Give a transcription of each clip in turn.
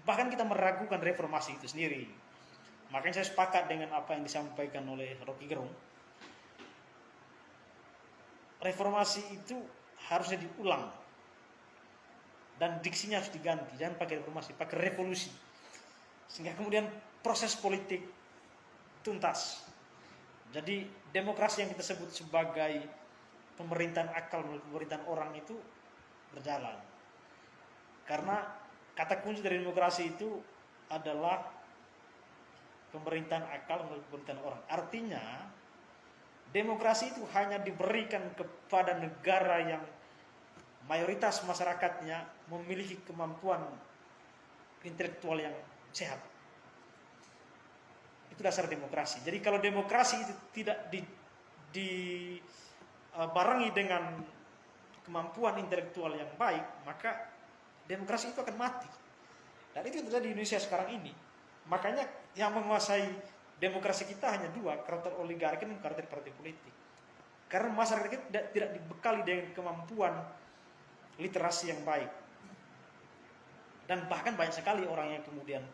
Bahkan kita meragukan reformasi itu sendiri. Makanya saya sepakat dengan apa yang disampaikan oleh Rocky Gerung. Reformasi itu harusnya diulang. Dan diksinya harus diganti. Jangan pakai reformasi, pakai revolusi. Sehingga kemudian proses politik tuntas. Jadi demokrasi yang kita sebut sebagai pemerintahan akal, pemerintahan orang itu berjalan. Karena kata kunci dari demokrasi itu adalah pemerintahan akal melalui pemerintahan orang. Artinya demokrasi itu hanya diberikan kepada negara yang mayoritas masyarakatnya memiliki kemampuan intelektual yang sehat. Itu dasar demokrasi. Jadi kalau demokrasi itu tidak dibarengi dengan kemampuan intelektual yang baik, maka demokrasi itu akan mati. Dan itu yang terjadi di Indonesia sekarang ini. Makanya yang menguasai demokrasi kita hanya dua, karakter oligarki dan karakter partai politik. Karena masyarakat kita tidak dibekali dengan kemampuan literasi yang baik. Dan bahkan banyak sekali orang yang kemudian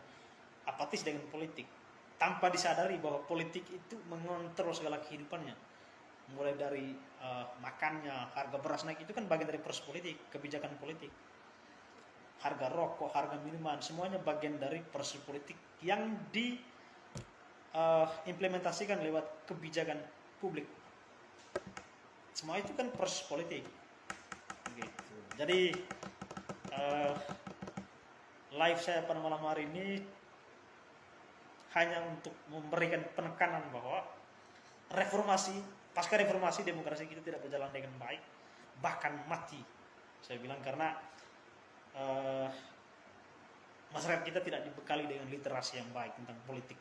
apatis dengan politik, tanpa disadari bahwa politik itu mengontrol segala kehidupannya. Mulai dari makannya, harga beras naik, itu kan bagian dari proses politik, kebijakan politik. Harga rokok, harga minuman, semuanya bagian dari proses politik yang diimplementasikan lewat kebijakan publik. Semua itu kan proses politik. Gitu. Jadi live saya pada malam hari ini hanya untuk memberikan penekanan bahwa pasca reformasi demokrasi kita tidak berjalan dengan baik, bahkan mati. Saya bilang karena masyarakat kita tidak dibekali dengan literasi yang baik tentang politik.